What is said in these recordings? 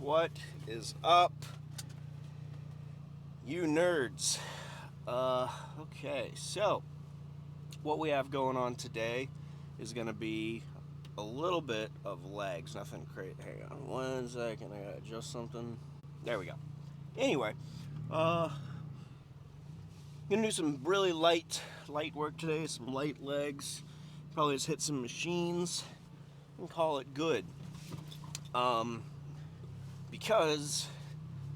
What is up, you nerds? Okay, so what we have going on today is going to be a little bit of legs. Nothing crazy. Hang on 1 second, I gotta adjust something. There we go. Anyway, gonna do some really light work today, some light legs. Probably just hit some machines and call it good. Because,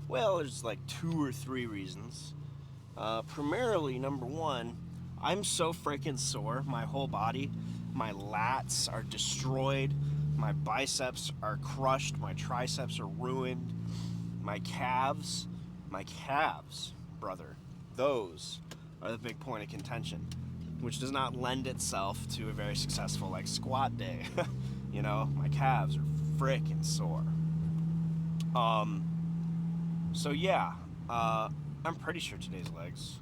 well, there's like 2 or 3 reasons. Primarily, number one, I'm so freaking sore. My whole body, my lats are destroyed, my biceps are crushed, my triceps are ruined, my calves, brother, those are the big point of contention, which does not lend itself to a very successful like squat day. You know, my calves are freaking sore. So yeah, I'm pretty sure today's legs.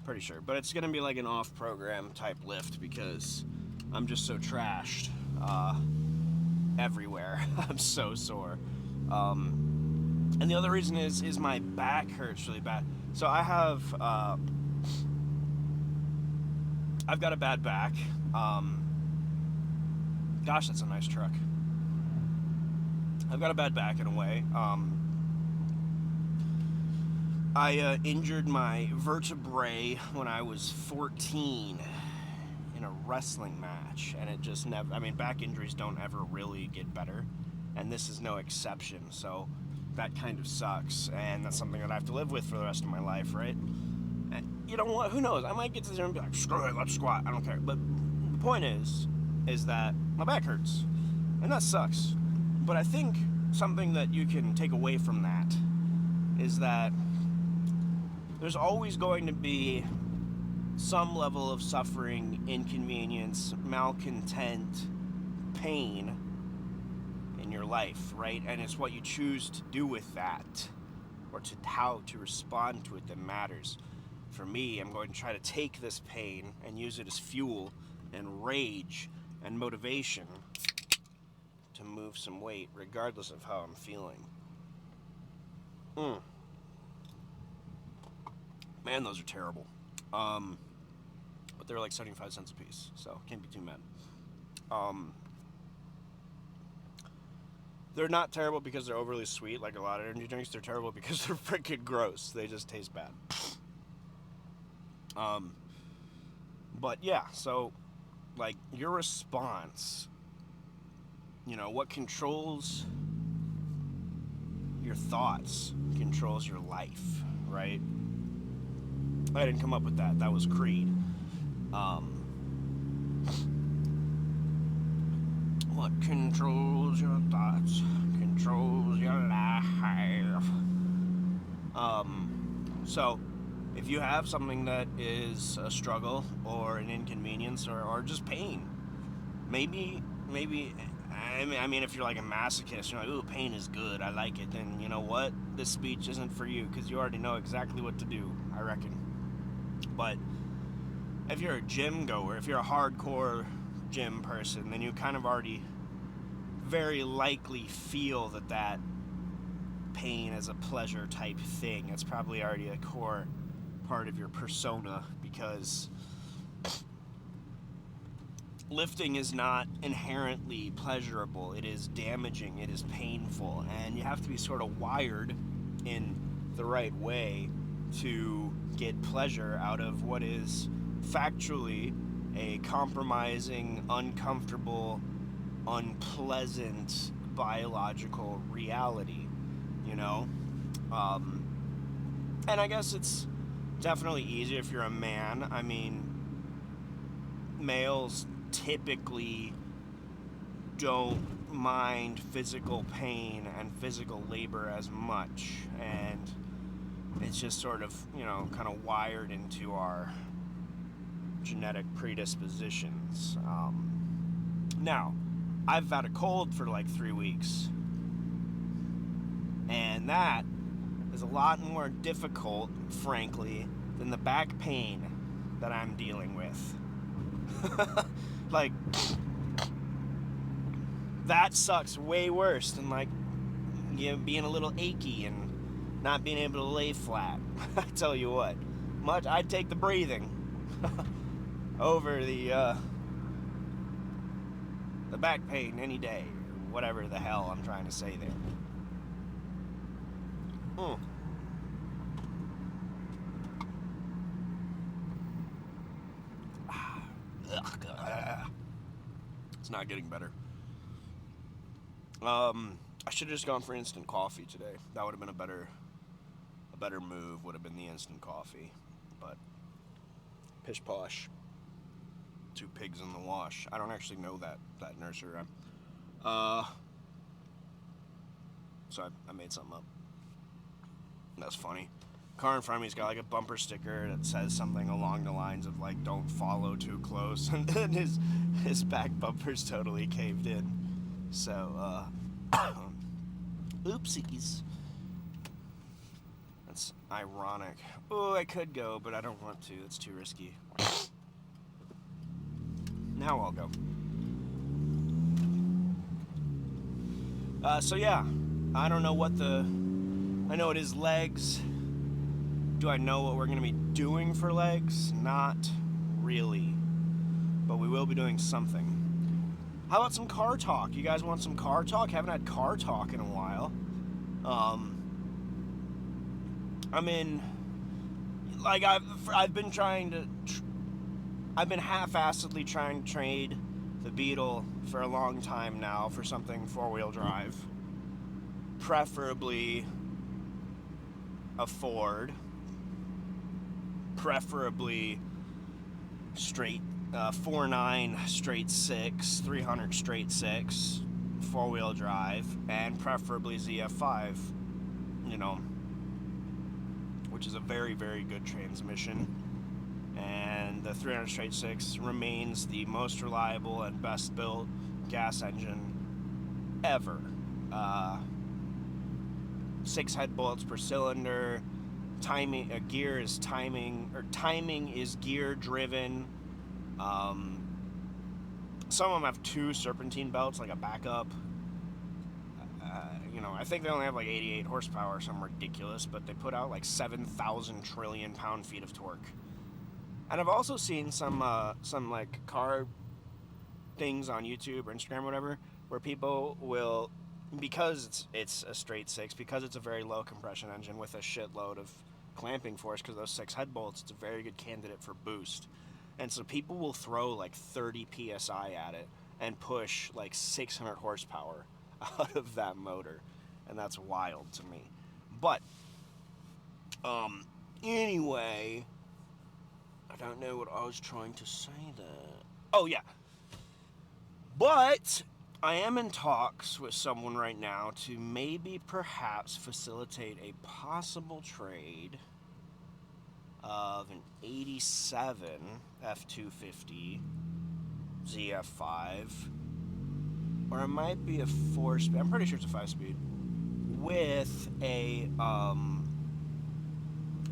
Pretty sure, but it's gonna be like an off-program type lift because I'm just so trashed everywhere. I'm so sore. And the other reason is my back hurts really bad. So I've got a bad back. Gosh, that's a nice truck. I've got a bad back in a way. I injured my vertebrae when I was 14 in a wrestling match, and it just never. I mean, back injuries don't ever really get better, and this is no exception. So that kind of sucks, and that's something that I have to live with for the rest of my life, right? And you know what? Who knows? I might get to there and be like, screw it, let's squat. I don't care. But the point is that my back hurts, and that sucks. But I think something that you can take away from that is that there's always going to be some level of suffering, inconvenience, malcontent, pain in your life, right? And it's what you choose to do with that, or to how to respond to it, that matters. For me, I'm going to try to take this pain and use it as fuel and rage and motivation to move some weight, regardless of how I'm feeling. Man, those are terrible. But they're like 75 cents a piece, so can't be too mad. They're not terrible because they're overly sweet, like a lot of energy drinks. They're terrible because they're freaking gross. They just taste bad. But yeah, so like your response, you know, what controls your thoughts controls your life, right? I didn't come up with that. That was Creed. What controls your thoughts controls your life. So if you have something that is a struggle or an inconvenience or just pain, maybe I mean, if you're like a masochist, you're like, ooh, pain is good, I like it, then you know what? This speech isn't for you because you already know exactly what to do, I reckon. But if you're a gym goer, if you're a hardcore gym person, then you kind of already very likely feel that pain is a pleasure type thing. It's probably already a core part of your persona because lifting is not inherently pleasurable. It is damaging, it is painful, and you have to be sort of wired in the right way to get pleasure out of what is factually a compromising, uncomfortable, unpleasant biological reality, you know? And I guess it's definitely easier if you're a man. I mean, males typically don't mind physical pain and physical labor as much, and it's just sort of, you know, kind of wired into our genetic predispositions. Now, I've had a cold for like 3 weeks, and that is a lot more difficult, frankly, than the back pain that I'm dealing with. Like, that sucks way worse than like being a little achy and not being able to lay flat. I tell you what, I'd take the breathing over the back pain any day, or whatever the hell I'm trying to say there. It's not getting better. I should have just gone for instant coffee today. That would have been a better move. Would have been the instant coffee, but pish posh. 2 pigs in the wash. I don't actually know that nursery rhyme. So I made something up. That's funny. Car in front of me's got like a bumper sticker that says something along the lines of like "Don't follow too close," and then his back bumper's totally caved in. So oopsies. That's ironic. Oh, I could go, but I don't want to. It's too risky. Now I'll go. So yeah, I don't know I know it is legs. Do I know what we're going to be doing for legs? Not really. But we will be doing something. How about some car talk? You guys want some car talk? Haven't had car talk in a while. I mean, like I've been trying to... I've been half-assedly trying to trade the Beetle for a long time now for something 4-wheel drive. Preferably a Ford. Preferably straight 4.9 straight 6, 300 straight 6, 4-wheel drive, and preferably ZF5, you know, which is a very, very good transmission. And the 300 straight 6 remains the most reliable and best built gas engine ever. 6 head bullets per cylinder. Timing is gear driven. Some of them have 2 serpentine belts, like a backup. You know, I think they only have like 88 horsepower or something ridiculous, but they put out like 7,000 trillion pound-feet of torque. And I've also seen some like car things on YouTube or Instagram or whatever, where people will, because it's a straight 6, because it's a very low compression engine with a shitload of clamping force, because those 6 head bolts, it's a very good candidate for boost. And so people will throw like 30 psi at it and push like 600 horsepower out of that motor, and that's wild to me. But anyway, I don't know what I was trying to say there. Oh yeah, but I am in talks with someone right now to maybe perhaps facilitate a possible trade of an 87 F250 ZF5, or it might be a 4-speed, I'm pretty sure it's a 5-speed, with a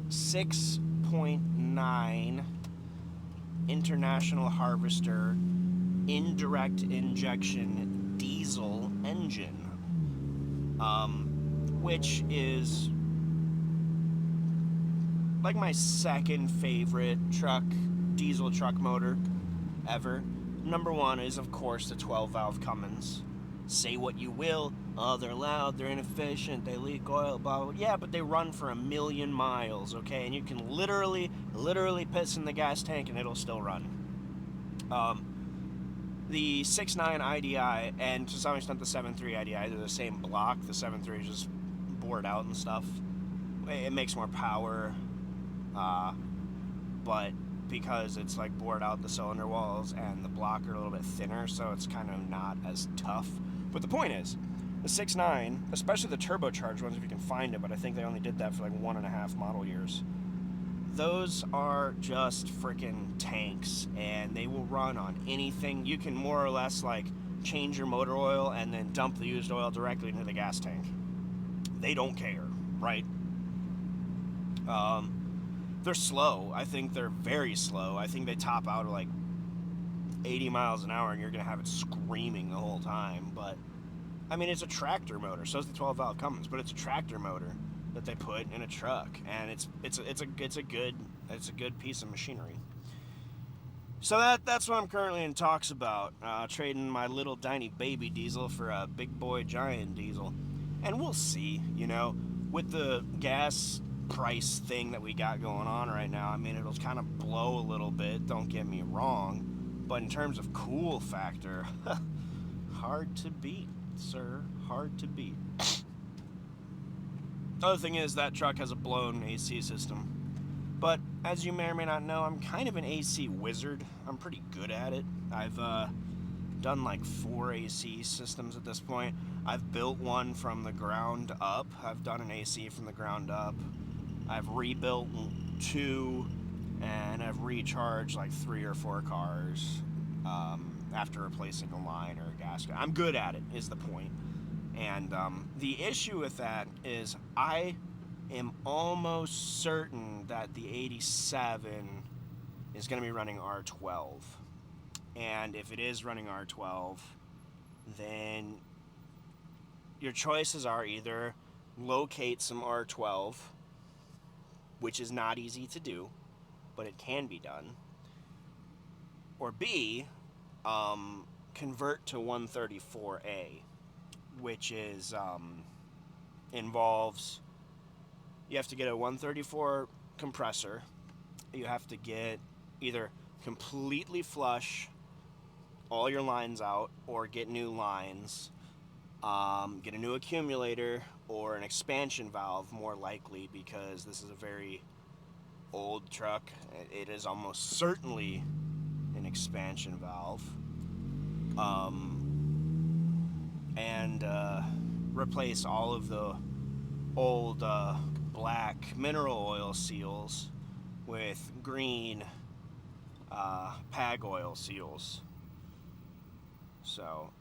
6.9 International Harvester indirect injection diesel engine, which is like my second favorite diesel truck motor ever. Number 1 is, of course, the 12-valve Cummins. Say what you will, oh, they're loud, they're inefficient, they leak oil, blah, blah, blah. Yeah, but they run for 1,000,000 miles, okay? And you can literally piss in the gas tank and it'll still run. The 6.9 IDI, and to some extent the 7.3 IDI, they're the same block. The 7.3 is just bored out and stuff. It makes more power, but because it's like bored out, the cylinder walls and the block are a little bit thinner, so it's kind of not as tough. But the point is, the 6.9, especially the turbocharged ones if you can find it, but I think they only did that for like 1.5 model years. Those are just freaking tanks, and they will run on anything. You can more or less like change your motor oil and then dump the used oil directly into the gas tank. They don't care, right? They're slow. I think they're very slow. I think they top out at like 80 miles an hour, and you're gonna have it screaming the whole time. But I mean, it's a tractor motor. So is the 12-valve Cummins, but it's a tractor motor that they put in a truck, and it's a good piece of machinery. So that's what I'm currently in talks about, trading my little tiny baby diesel for a big boy giant diesel, and we'll see. With the gas price thing that we got going on right now, I mean, it'll kind of blow a little bit. Don't get me wrong, but in terms of cool factor, hard to beat, sir. Hard to beat. Other thing is that truck has a blown AC system. But as you may or may not know, I'm kind of an AC wizard. I'm pretty good at it. I've done like 4 AC systems at this point. I've built one from the ground up. I've done an AC from the ground up. I've rebuilt 2, and I've recharged like 3 or 4 cars after replacing a line or a gasket. I'm good at it, is the point. And the issue with that is I am almost certain that the 87 is going to be running R12. And if it is running R12, then your choices are either locate some R12, which is not easy to do, but it can be done, or B, convert to 134A, which is involves, you have to get a 134 compressor. You have to get either completely flush all your lines out, or get new lines, get a new accumulator or an expansion valve, more likely, because this is a very old truck. It is almost certainly an expansion valve. And replace all of the old black mineral oil seals with green PAG oil seals. So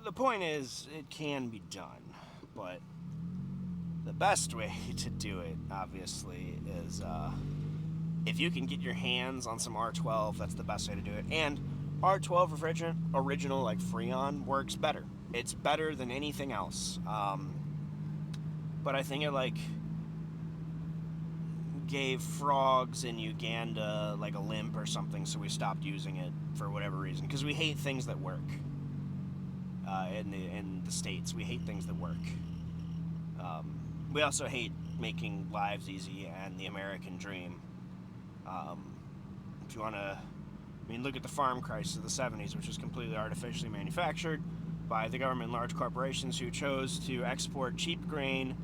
the point is, it can be done, but the best way to do it, obviously, is if you can get your hands on some R12, that's the best way to do it. And R12 refrigerant, original, like Freon, works better. It's better than anything else. But I think it gave frogs in Uganda like a limp or something, so we stopped using it for whatever reason, because we hate things that work. In the States, we hate things that work. We also hate making lives easy and the American dream. If you want to, look at the farm crisis of the 70s, which was completely artificially manufactured by the government and large corporations who chose to export cheap grain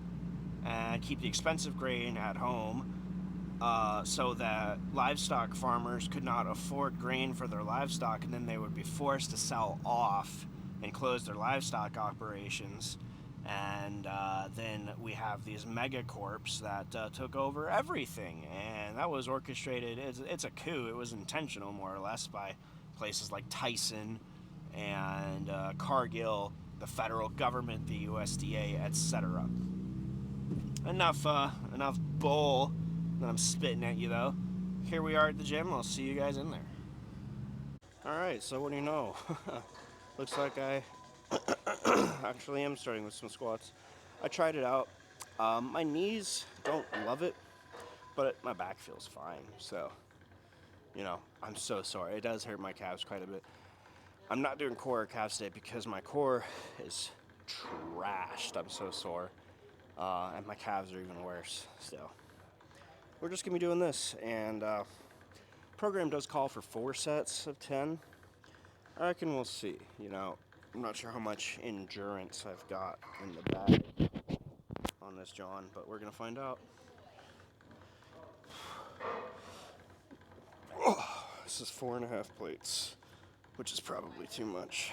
and keep the expensive grain at home, so that livestock farmers could not afford grain for their livestock, and then they would be forced to sell off and close their livestock operations. And then we have these megacorps that took over everything, and that was orchestrated. It's a coup. It was intentional, more or less, by places like Tyson and Cargill, the federal government, the USDA, etc. Enough bull that I'm spitting at you, though. Here we are at the gym. I'll see you guys in there. Alright, so what do you know? Looks like I actually am starting with some squats. I tried it out. My knees don't love it, but my back feels fine. So, I'm so sore. It does hurt my calves quite a bit. I'm not doing core or calves today because my core is trashed. I'm so sore. And my calves are even worse still. We're just going to be doing this, and program does call for 4 sets of 10. I reckon we'll see. I'm not sure how much endurance I've got in the bag on this John, but we're going to find out. Oh, this is 4.5 plates, which is probably too much.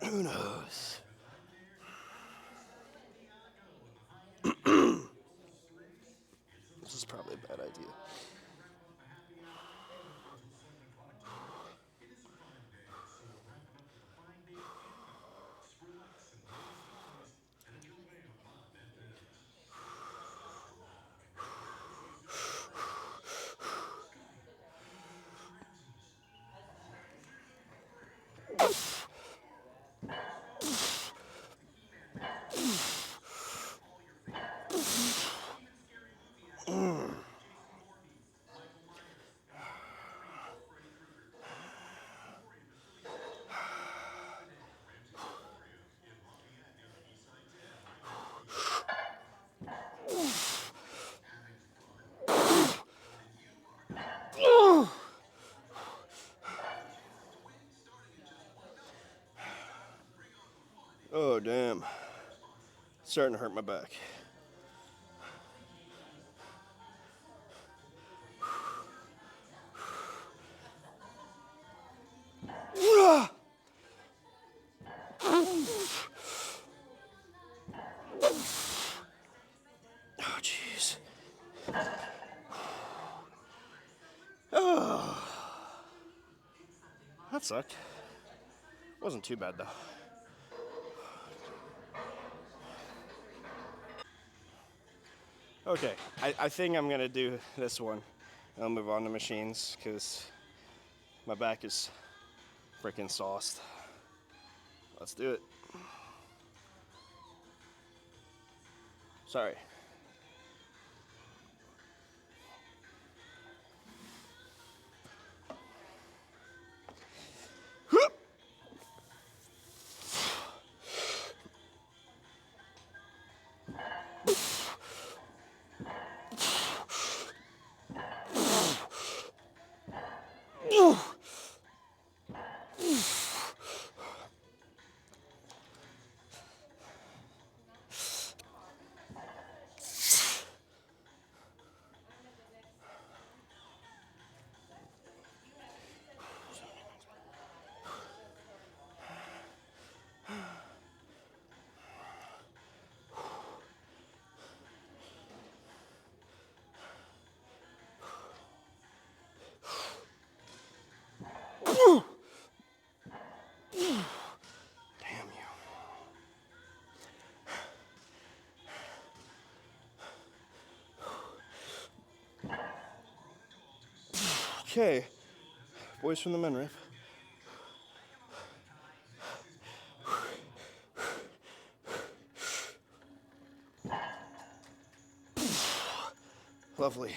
Who knows? This is probably a bad idea. Oh, damn. It's starting to hurt my back. Oh, jeez. Oh, that sucked. Wasn't too bad, though. Okay, I think I'm gonna do this one. I'll move on to machines because my back is freaking sauced. Let's do it. Sorry. Damn you. Okay, boys from the men rip. Lovely.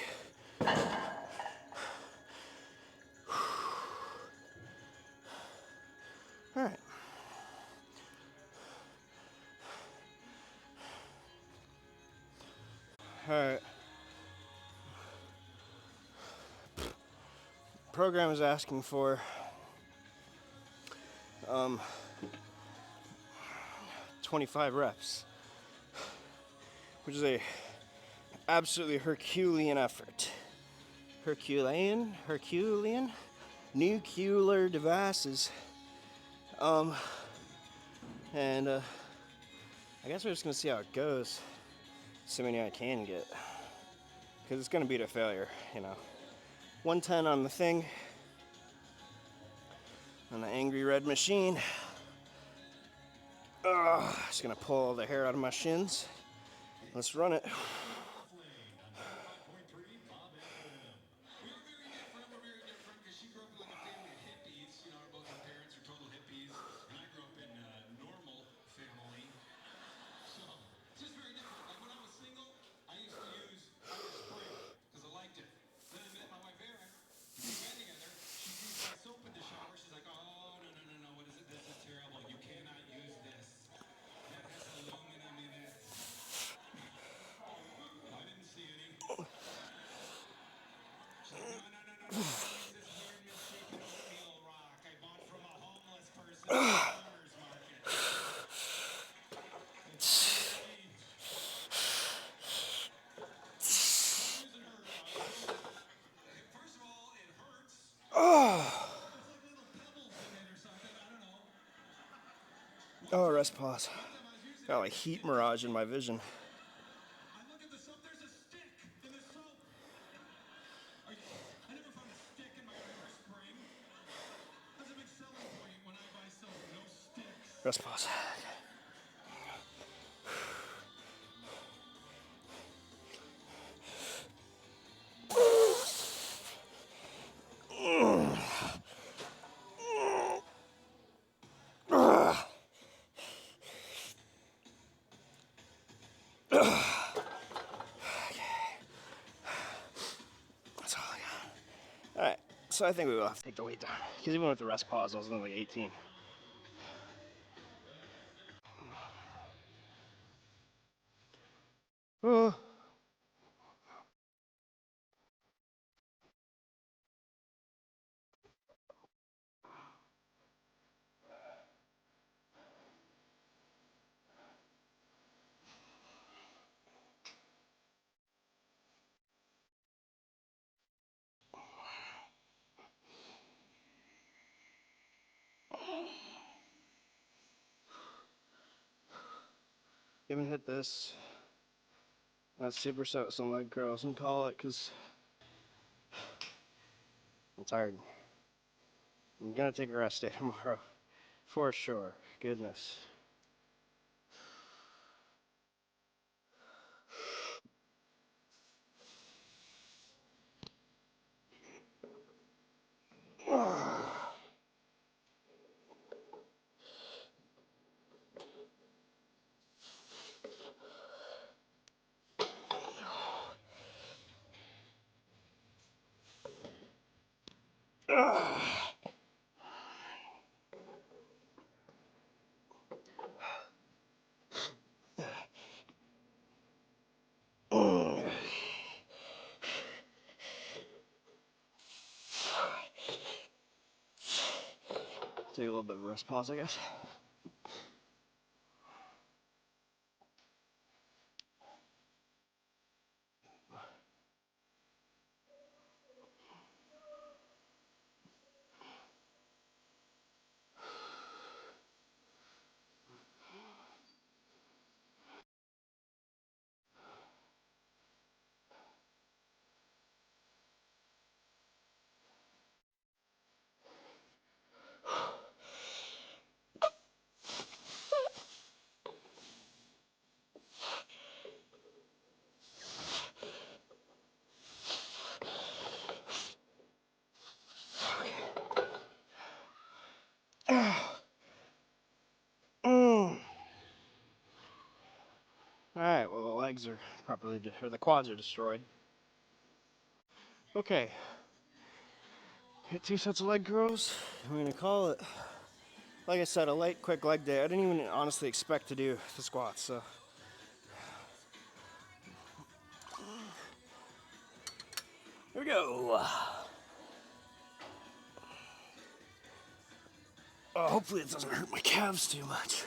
All right. All right. Program is asking for 25 reps, which is a absolutely Herculean effort. Herculean, nuclear devices. And I guess we're just gonna see how it goes. See how many I can get, because it's gonna be a failure, you know. 110 on the thing, on the angry red machine. Just gonna pull all the hair out of my shins. Let's run it. Oh, rest pause. Got like heat mirage in my vision. Rest pause. That's all I got. All right, so I think we will have to take the weight down, because even with the rest pause, I was only like 18. Oh. Haven't hit this. Not superset with some leg curls and call it, because I'm tired. I'm gonna take a rest day tomorrow. For sure. Goodness. Take a little bit of a rest pause, I guess. Alright, well, the legs are properly, or the quads are destroyed. Okay. Hit 2 sets of leg curls. I'm gonna call it, like I said, a light, quick leg day. I didn't even honestly expect to do the squats, so. Here we go. Hopefully it doesn't hurt my calves too much.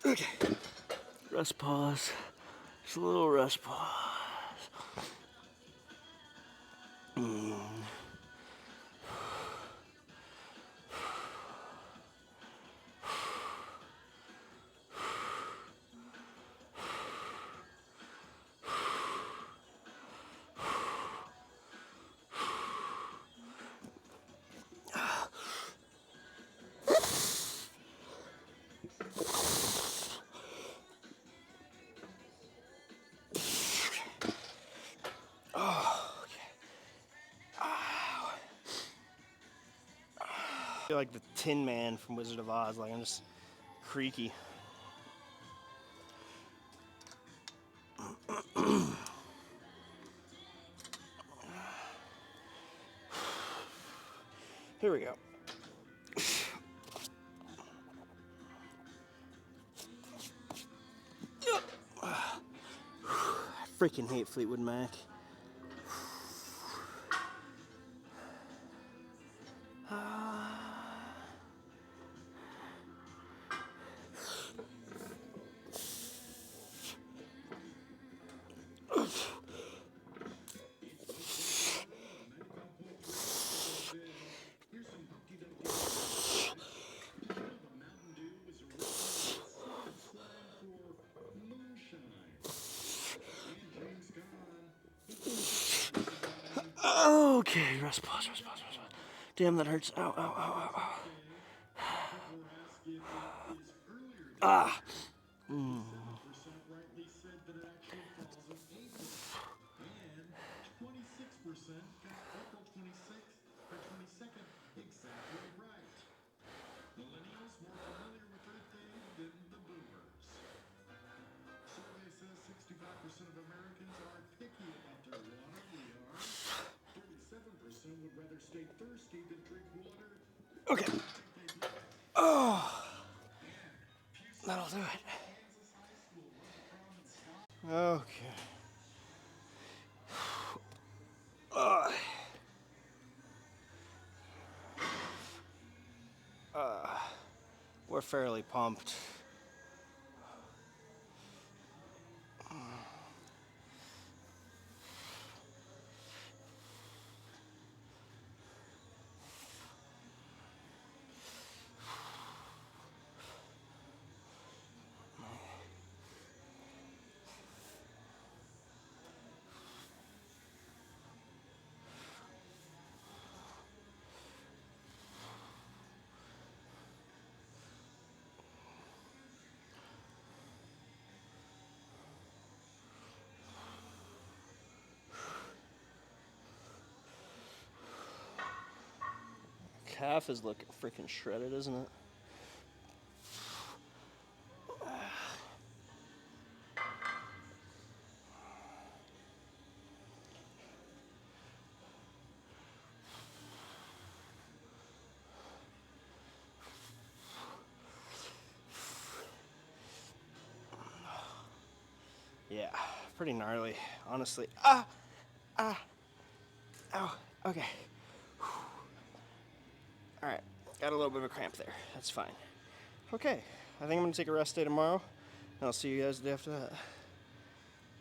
Okay. Rest pause. Just a little rest pause. I feel like the Tin Man from Wizard of Oz, like I'm just creaky. Here we go. I freaking hate Fleetwood Mac. Okay, rest pause, rest pause, rest pause. Damn, that hurts. Ow, ow, ow, ow, ow. Ah. Okay. Oh, that'll do it. Okay. Uh, we're fairly pumped. Calf is looking freaking shredded, isn't it? Yeah, pretty gnarly, honestly. Ow, okay. Alright, got a little bit of a cramp there. That's fine. Okay, I think I'm gonna take a rest day tomorrow, and I'll see you guys the day after that.